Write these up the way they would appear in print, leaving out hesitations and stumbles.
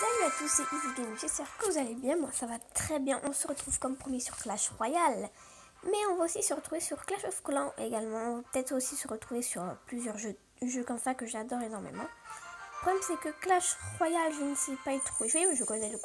Salut à tous, c'est Easy Game, j'espère que vous allez bien, moi ça va très bien, on se retrouve comme promis sur Clash Royale, mais on va aussi se retrouver sur Clash of Clans également, on va peut-être aussi se retrouver sur plusieurs jeux comme ça que j'adore énormément. Le problème c'est que Clash Royale, je ne sais pas y trop jouer, je connais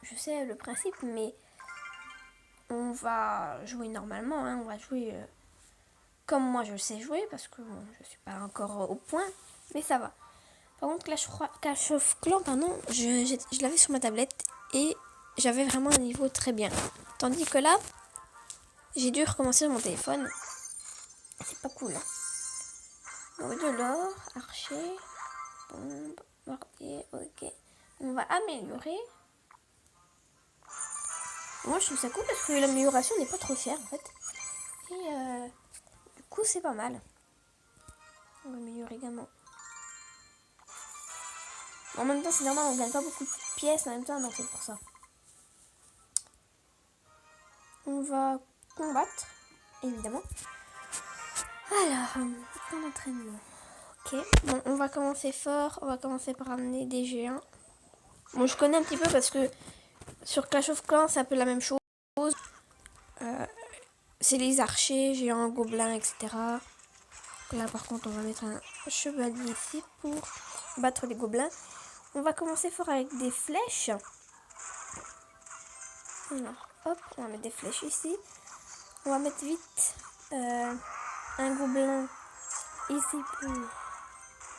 je sais le principe, mais on va jouer normalement, hein, on va jouer comme moi je sais jouer, parce que bon, je suis pas encore au point, mais ça va. Par contre, Clash of Clans, pardon, je l'avais sur ma tablette et j'avais vraiment un niveau très bien. Tandis que là, j'ai dû recommencer sur mon téléphone. C'est pas cool. Hein. Donc de l'or, archer, bombe, mortier, ok. On va améliorer. Moi, je trouve ça cool parce que l'amélioration n'est pas trop chère en fait. Et du coup, c'est pas mal. On va améliorer également. En même temps, c'est normal, on gagne pas beaucoup de pièces en même temps, donc c'est pour ça. On va combattre, évidemment. Alors, plan d'entraînement. Ok, bon, on va commencer fort. On va commencer par amener des géants. Bon, je connais un petit peu parce que sur Clash of Clans, c'est un peu la même chose. C'est les archers, géants, gobelins, etc. Là, par contre, on va mettre un chevalier ici pour battre les gobelins. On va commencer fort avec des flèches. Alors, hop, on va mettre des flèches ici. On va mettre vite un gobelin ici pour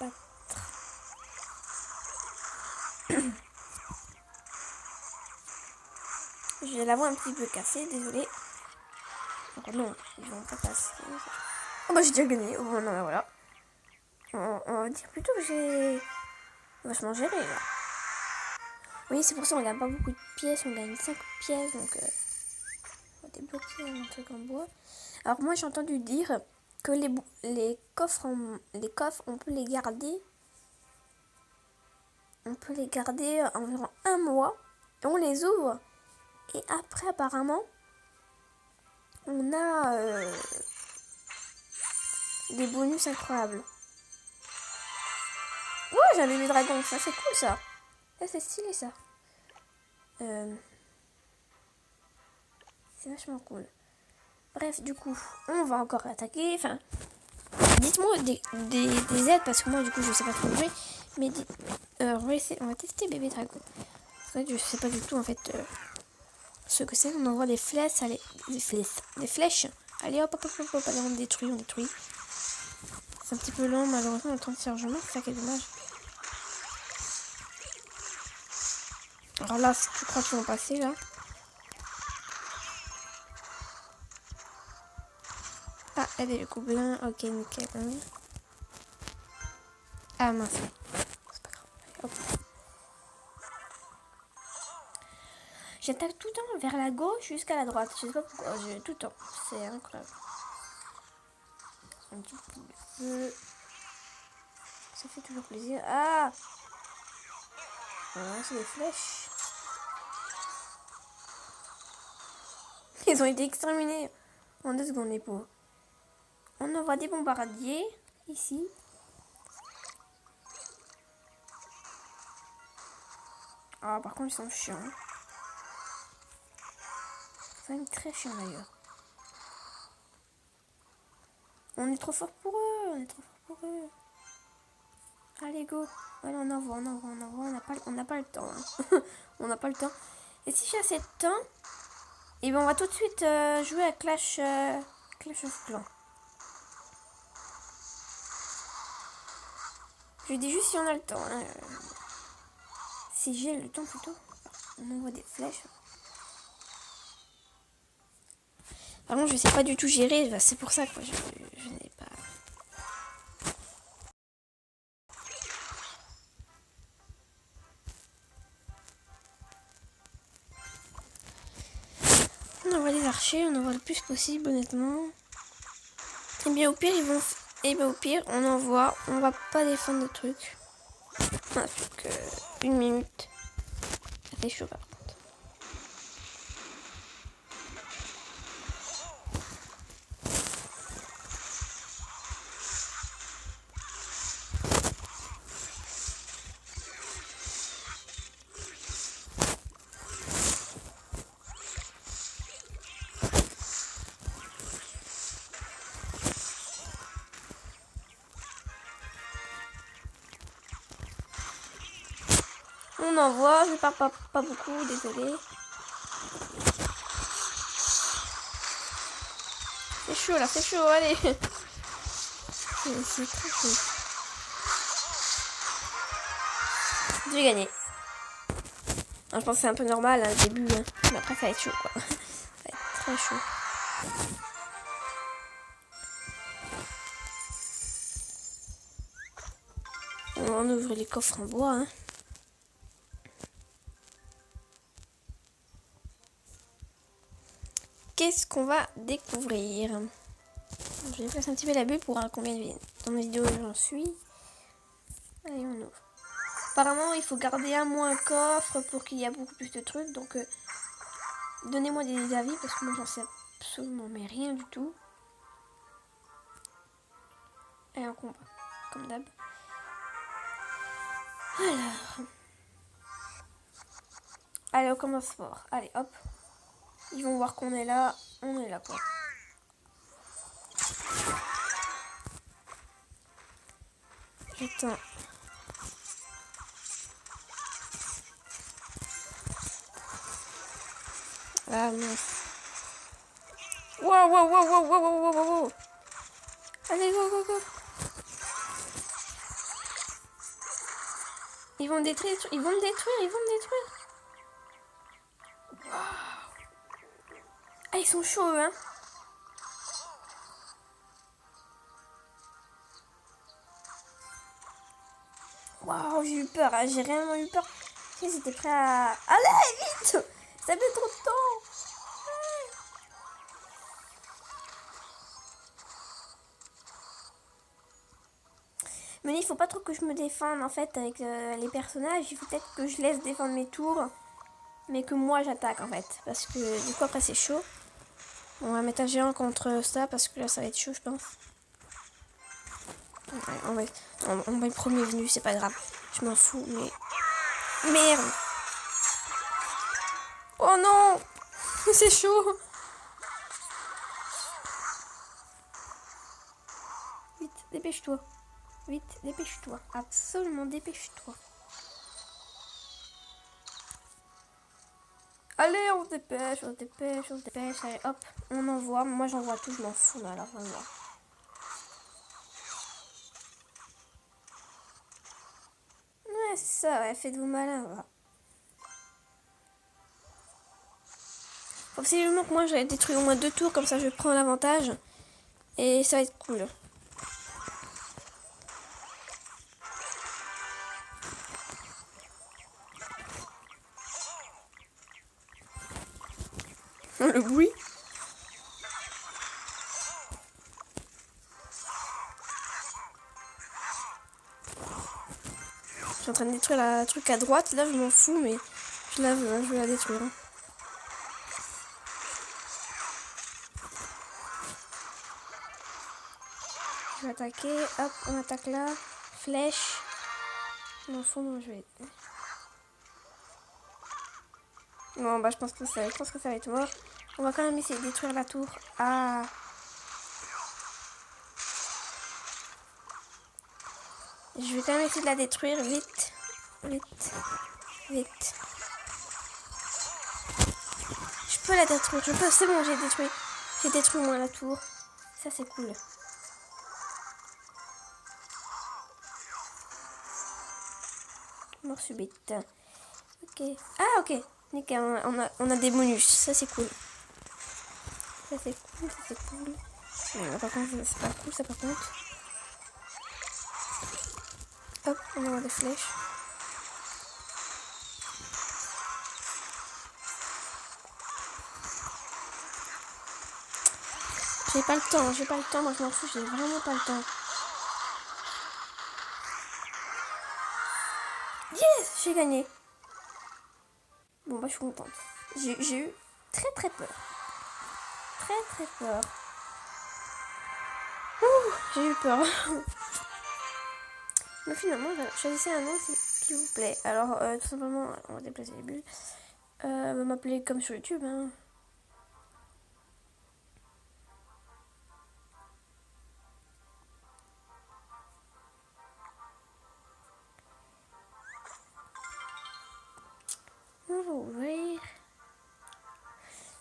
battre. J'ai la voix un petit peu cassée, désolée. Oh non, ils vont pas passer. Oh bah j'ai déjà gagné. Oh non, bah voilà. On va dire plutôt que j'ai vachement géré là. Oui, c'est pour ça qu'on gagne pas beaucoup de pièces. On gagne 5 pièces, donc on va débloquer un truc en bois. Alors moi j'ai entendu dire que les coffres, on peut les garder. On peut les garder environ un mois. Et on les ouvre. Et après apparemment, on a des bonus incroyables. Oh, j'ai un bébé dragon, ça c'est cool ça. Ça c'est stylé ça. C'est vachement cool. Bref, du coup, on va encore attaquer. Enfin, dites-moi des aides parce que moi du coup je sais pas trop jouer. Mais on va tester bébé dragon. En fait, je sais pas du tout en fait ce que c'est. On envoie des flèches, allez, des flèches. Allez hop hop hop hop, hop allez, on détruit. C'est un petit peu long malheureusement le temps de chargement, c'est ça qui est dommage. Alors là, je crois qu'ils vont passer là. Ah, elle est le gobelin. Ok, nickel. Ah mince. C'est pas grave. Hop. J'attaque tout le temps vers la gauche jusqu'à la droite. Je sais pas pourquoi. Tout le temps. C'est incroyable. Un petit peu. Ça fait toujours plaisir. Ah, c'est des flèches. Ils ont été exterminés en 2 secondes, les pauvres. On envoie des bombardiers ici. Ah, par contre, ils sont chiants. C'est même très chiant d'ailleurs. On est trop fort pour eux. Allez, go. Allez, on envoie. On n'a pas le temps. Hein. On n'a pas le temps. Et si j'ai assez de temps, et ben on va tout de suite jouer à Clash of Clans. Je dis juste si on a le temps. Hein. Si j'ai le temps plutôt. On envoie des flèches. Par contre, je sais pas du tout gérer. C'est pour ça que je n'ai pas... On envoie les archers. On envoie le plus possible, honnêtement. Et bien au pire, on envoie. On va pas défendre le truc. On a plus que 1 minute. Ça fait chaud par contre. On envoie, je parle pas beaucoup, désolé. C'est chaud là, c'est chaud, allez. C'est très chaud. J'ai gagné. Alors, je pense que c'est un peu normal hein, au début, hein. Mais après ça va être chaud quoi. Ça va être très chaud. On ouvre les coffres en bois. Hein. Qu'est-ce qu'on va découvrir? Je vais placer un petit peu la bulle pour voir combien de vidéos j'en suis. Allez, on ouvre. Apparemment, il faut garder un moins un coffre pour qu'il y ait beaucoup plus de trucs. Donc, donnez-moi des avis parce que moi, j'en sais absolument mais rien du tout. Et un combat, comme d'hab. Alors. Allez, on commence fort. Allez, hop. Ils vont voir qu'on est là. On est là, quoi. Putain. Ah, mince. Wow, wow, wow, wow, wow, wow, wow, wow. Allez, go, go, go. Ils vont me détruire, ils vont me détruire, ils vont me détruire. Wow. Ah, ils sont chauds, hein. Waouh, j'ai eu peur, hein. J'ai réellement eu peur. Ils étaient prêts à... Allez, vite. Ça fait trop de temps. Mais il faut pas trop que je me défende en fait avec les personnages. Il faut peut-être que je laisse défendre mes tours. Mais que moi j'attaque en fait. Parce que du coup après c'est chaud. On va mettre un géant contre ça parce que là ça va être chaud je pense. Ouais, on va être premier venu, c'est pas grave. Je m'en fous mais... Merde. Oh non. C'est chaud. Vite, dépêche-toi. Vite, dépêche-toi. Absolument dépêche-toi. Allez, on se dépêche, on se dépêche, on se dépêche. Allez, hop, on envoie. Moi, j'envoie tout, je m'en fous, là, alors, j'envoie. Ouais, c'est ça, ouais, faites-vous malin, va. Faut absolument que moi, j'aille détruire au moins 2 tours, comme ça, je prends l'avantage. Et ça va être cool. Le bruit. Je suis en train de détruire la truc à droite. Là, je m'en fous, mais je vais la détruire. Je vais attaquer. Hop, on attaque là. Flèche. Je m'en fous, moi, je vais... Bon, bah, je pense que ça va être mort. On va quand même essayer de détruire la tour. Ah. Je vais quand même essayer de la détruire. Vite. Vite. Vite. Je peux la détruire. Je peux. C'est bon, j'ai détruit. J'ai détruit moi la tour. Ça, c'est cool. Mort subite. Ok. Ah, ok. Nickel. On a des bonus. Ça, c'est cool. Ça, c'est cool. Ça, c'est cool. Non, par contre, c'est pas cool, ça, par contre. Hop, on a des flèches. J'ai pas le temps, moi je m'en fous, j'ai vraiment pas le temps. Yes, j'ai gagné. Bon bah je suis contente. J'ai eu très peur. Très peur. Ouh, j'ai eu peur. Mais finalement, choisissez un nom qui vous plaît. Alors tout simplement, on va déplacer les bulles. On va m'appeler comme sur YouTube. Hein.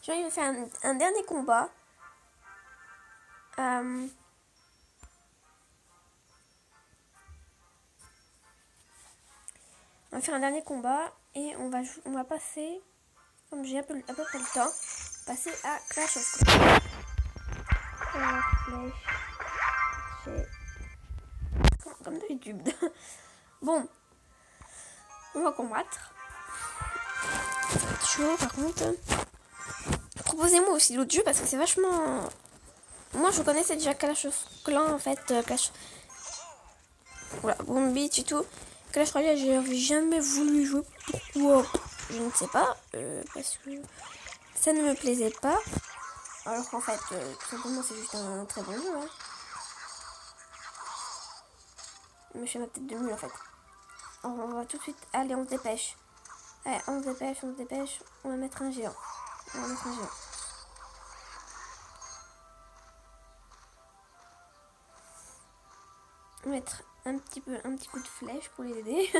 J'ai envie de faire un dernier combat. On va faire un dernier combat et on va passer, comme j'ai à peu près le temps, passer à Clash of Clans. Comme d'habitude. Bon, on va combattre. Chaud par contre. Proposez-moi aussi d'autres jeux parce que c'est vachement. Moi je connaissais déjà Clash of Clans en fait. Clash. Voilà, Bomb Beach et tout. Clash Royale, j'avais jamais voulu y jouer. Pourquoi? Je ne sais pas. Parce que ça ne me plaisait pas. Alors qu'en fait, tout simplement, c'est juste un très bon jeu. Hein. Mais je fais ma tête de mule en fait. Alors, on va tout de suite. Allez, on se dépêche. Allez, on se dépêche, on se dépêche. On va mettre un géant. On va mettre un géant. On va mettre un petit coup de flèche pour les aider.